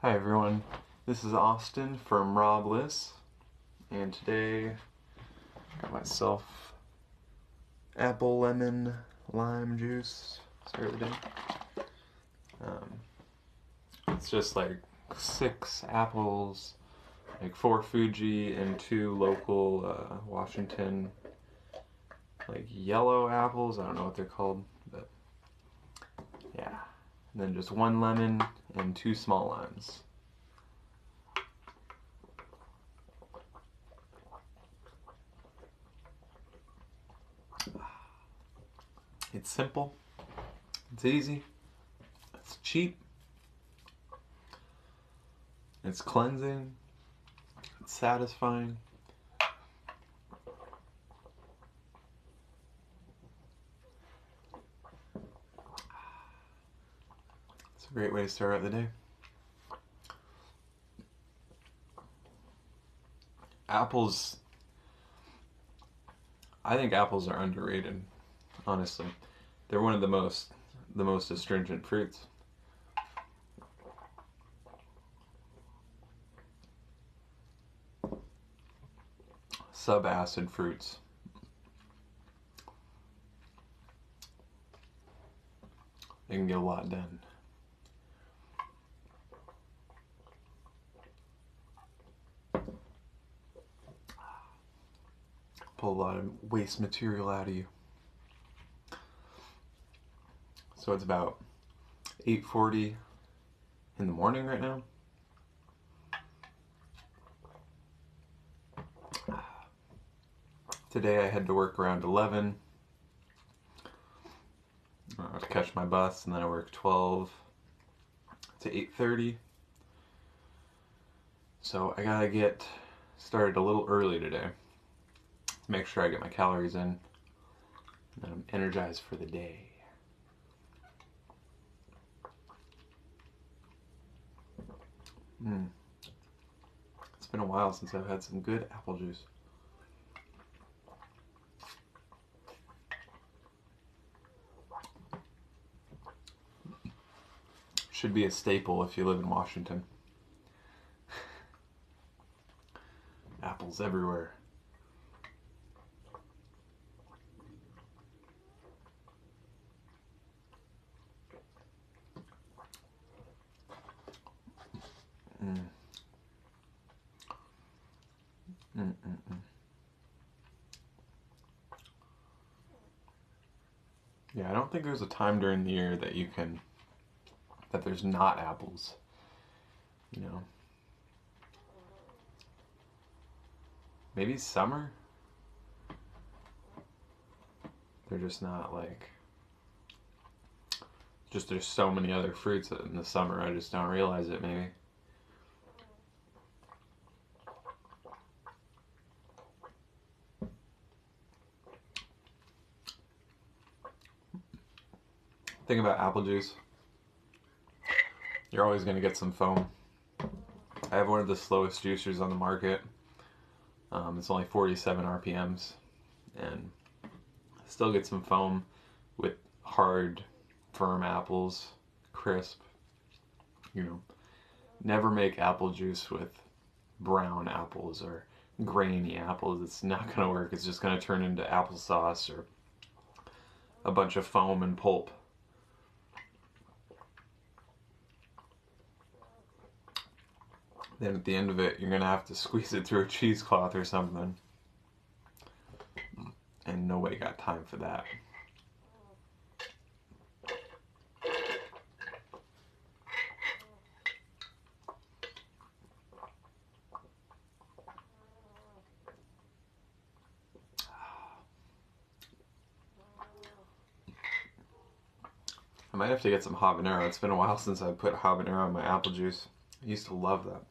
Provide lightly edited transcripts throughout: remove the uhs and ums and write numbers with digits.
Hi everyone, this is Austin from Rob Bliss, and today I got myself apple, lemon, lime juice. Start of the day. It's just like 6 apples, like 4 Fuji and 2 local Washington, like yellow apples. I don't know what they're called, but yeah. And then just 1 lemon and 2 small limes. It's simple, it's easy, it's cheap, it's cleansing, it's satisfying. It's a great way to start out the day. Apples, I think apples are underrated, honestly. They're one of the most astringent fruits. Subacid fruits. They can get a lot done. Pull a lot of waste material out of you. So it's about 8:40 in the morning right now. Today I had to work around 11 to catch my bus, and then I work 12 to 8:30. So I gotta get started a little early today to make sure I get my calories in, and then I'm energized for the day. It's been a while since I've had some good apple juice. Should be a staple if you live in Washington. Apples everywhere. Yeah, I don't think there's a time during the year that there's not apples. You know, maybe summer. They're just not like, just there's so many other fruits in the summer, I just don't realize it maybe. Thing about apple juice, you're always going to get some foam. I have one of the slowest juicers on the market. It's only 47 RPMs, and still get some foam with hard, firm apples, crisp. You know, never make apple juice with brown apples or grainy apples. It's not going to work. It's just going to turn into applesauce or a bunch of foam and pulp. Then at the end of it, you're going to have to squeeze it through a cheesecloth or something. And nobody got time for that. I might have to get some habanero. It's been a while since I put habanero in my apple juice. I used to love that.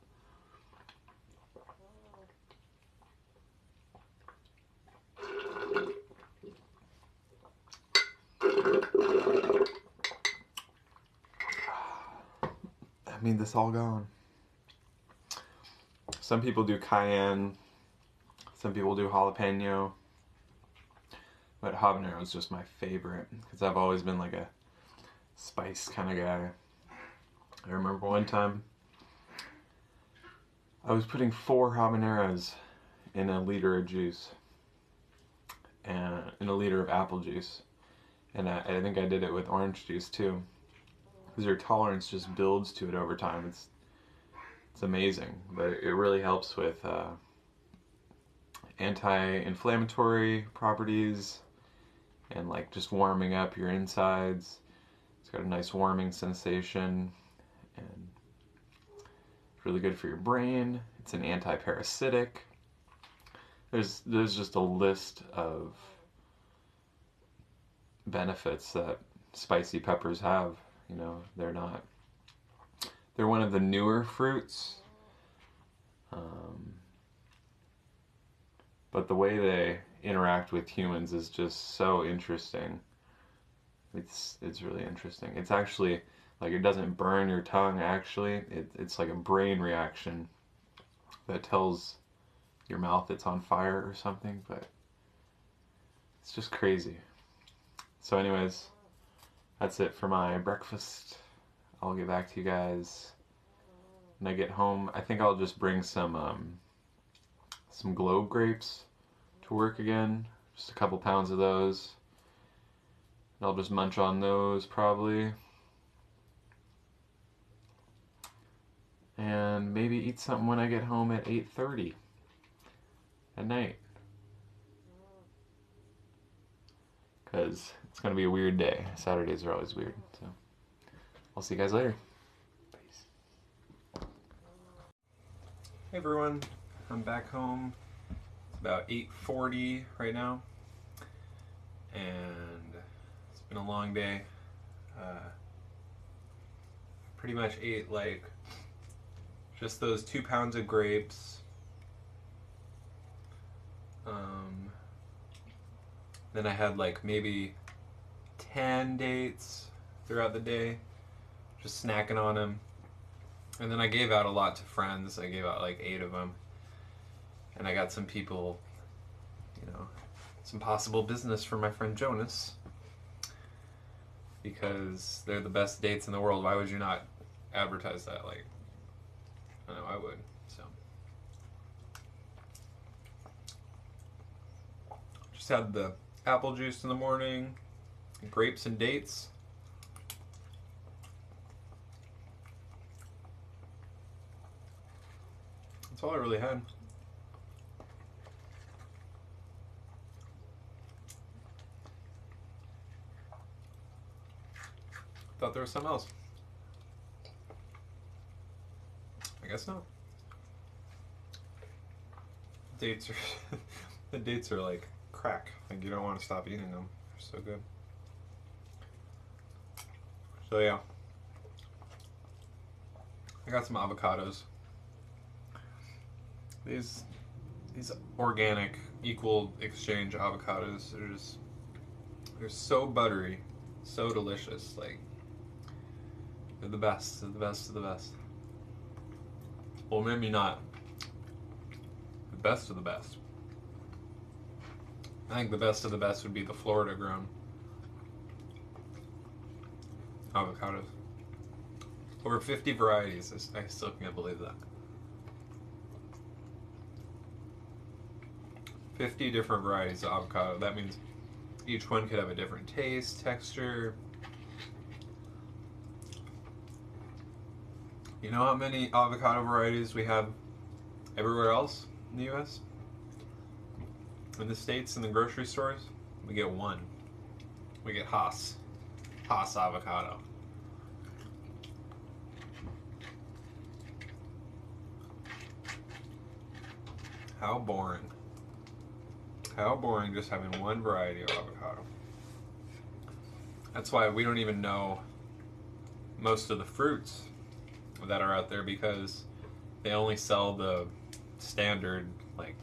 I mean, this all gone. Some people do cayenne, some people do jalapeno, but habanero is just my favorite because I've always been like a spice kind of guy. I remember one time I was putting 4 habaneros in a liter of juice, and in a liter of apple juice, and I think I did it with orange juice too, because your tolerance just builds to it over time. It's amazing, but it really helps with anti-inflammatory properties and like just warming up your insides. It's got a nice warming sensation, and it's really good for your brain. It's an anti-parasitic. There's just a list of benefits that spicy peppers have. You know, they're one of the newer fruits, but the way they interact with humans is just so interesting. It's really interesting. It's actually like, it doesn't burn your tongue. Actually, it's like a brain reaction that tells your mouth it's on fire or something. But it's just crazy. So, anyways, that's it for my breakfast. I'll get back to you guys when I get home. I think I'll just bring some globe grapes to work again. Just a couple pounds of those. I'll just munch on those probably. And maybe eat something when I get home at 8:30 at night. Because it's going to be a weird day. Saturdays are always weird. So I'll see you guys later. Peace. Hey everyone, I'm back home. It's about 8:40 right now. And it's been a long day. Pretty much ate like just those 2 pounds of grapes. Then I had like maybe 10 dates throughout the day, just snacking on them. And then I gave out a lot to friends. I gave out like 8 of them. And I got some people, you know, some possible business for my friend Jonas, because they're the best dates in the world. Why would you not advertise that? Like, I know I would. So just had the apple juice in the morning, grapes and dates. That's all I really had. Thought there was something else. I guess not. Dates are the dates are like crack. Like, you don't want to stop eating them. They're so good. So yeah, I got some avocados. These organic equal exchange avocados, they're so buttery, so delicious. Like, they're the best. They're the best of the best. Well, maybe not the best of the best. I think the best of the best would be the Florida grown avocados. Over 50 varieties. I still can't believe that. 50 different varieties of avocado. That means each one could have a different taste, texture. You know how many avocado varieties we have everywhere else in the US? In the States, in the grocery stores, we get one. We get Hass avocado. How boring. How boring just having one variety of avocado. That's why we don't even know most of the fruits that are out there, because they only sell the standard like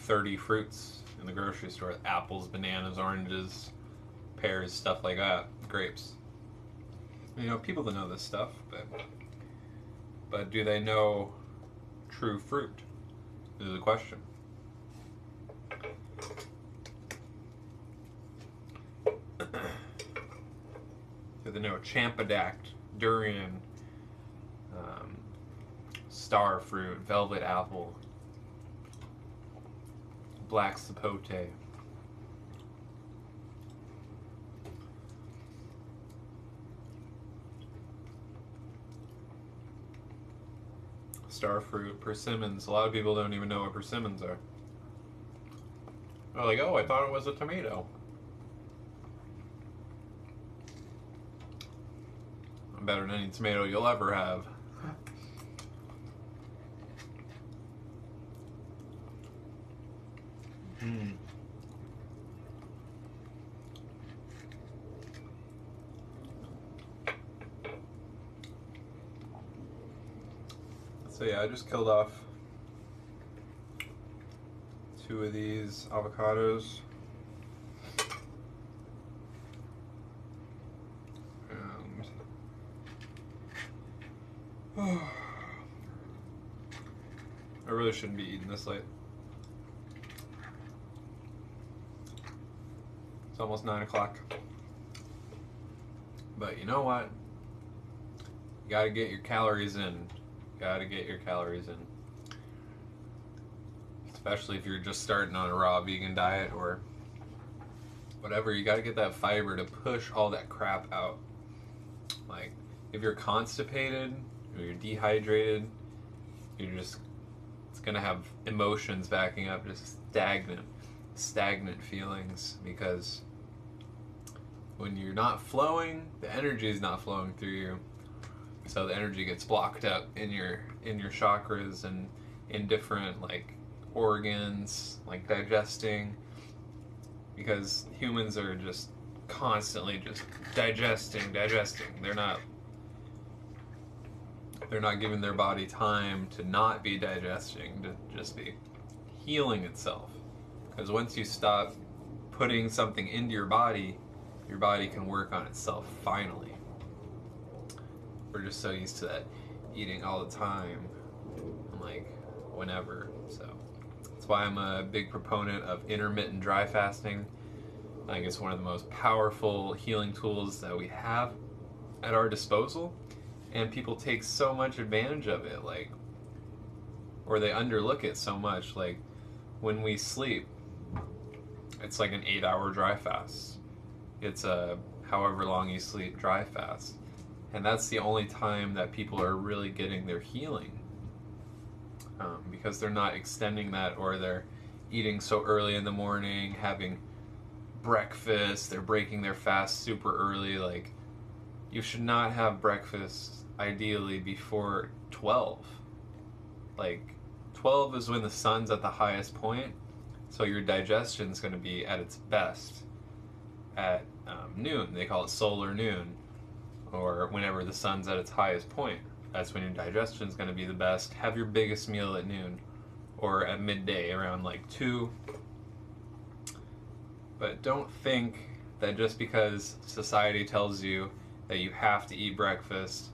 30 fruits in the grocery store. Apples, bananas, oranges, pears, stuff like that, grapes. You know, people that know this stuff, but do they know true fruit? Is the question. Do they know Champadact, durian, star fruit, velvet apple, black sapote. Star fruit, persimmons. A lot of people don't even know what persimmons are. They're like, oh, I thought it was a tomato. Better than any tomato you'll ever have. So yeah, I just killed off 2 of these avocados. And I really shouldn't be eating this late. It's almost 9 o'clock. But you know what? You gotta get your calories in. Gotta get your calories in. Especially if you're just starting on a raw vegan diet or whatever, you gotta get that fiber to push all that crap out. Like, if you're constipated or you're dehydrated, you're just, it's gonna have emotions backing up, just stagnant feelings, because when you're not flowing, the energy is not flowing through you. So the energy gets blocked up in your chakras and in different like organs, like digesting, because humans are just constantly just digesting. They're not giving their body time to not be digesting, to just be healing itself. Because once you stop putting something into your body can work on itself finally. We're just so used to that eating all the time, and like whenever. So that's why I'm a big proponent of intermittent dry fasting. I think it's one of the most powerful healing tools that we have at our disposal, and people take so much advantage of it, like, or they underlook it so much. Like, when we sleep, it's like an 8-hour dry fast. It's a however long you sleep dry fast. And that's the only time that people are really getting their healing, because they're not extending that, or they're eating so early in the morning, having breakfast, they're breaking their fast super early. Like, you should not have breakfast ideally before 12. Like, 12 is when the sun's at the highest point, so your digestion's going to be at its best at noon. They call it solar noon, or whenever the sun's at its highest point. That's when your digestion's going to be the best. Have your biggest meal at noon or at midday around like 2. But don't think that just because society tells you that you have to eat breakfast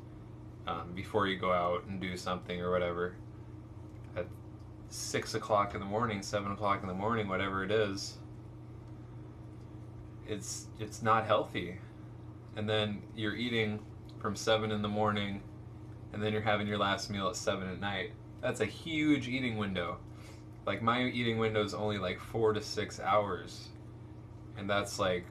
before you go out and do something or whatever at 6 o'clock in the morning, 7 o'clock in the morning, whatever it is, it's not healthy. And then you're eating from 7 in the morning, and then you're having your last meal at 7 at night. That's a huge eating window. Like, my eating window is only like 4 to 6 hours. And that's like,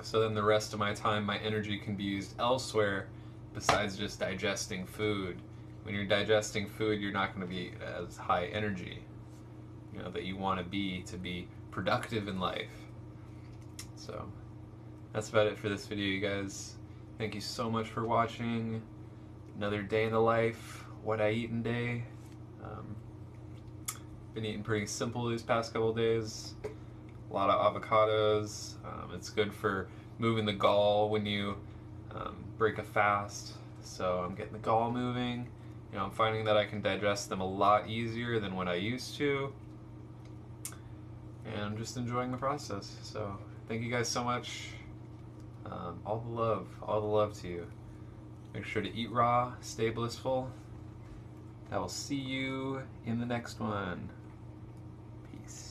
so then the rest of my time, my energy can be used elsewhere besides just digesting food. When you're digesting food, you're not going to be as high energy, that you want to be productive in life. So that's about it for this video, you guys. Thank you so much for watching. Another day in the life, what I eat in day. Been eating pretty simple these past couple days. A lot of avocados. It's good for moving the gall when you break a fast. So I'm getting the gall moving. I'm finding that I can digest them a lot easier than what I used to. And I'm just enjoying the process. So thank you guys so much. All the love to you. Make sure to eat raw, stay blissful. I will see you in the next one. Peace.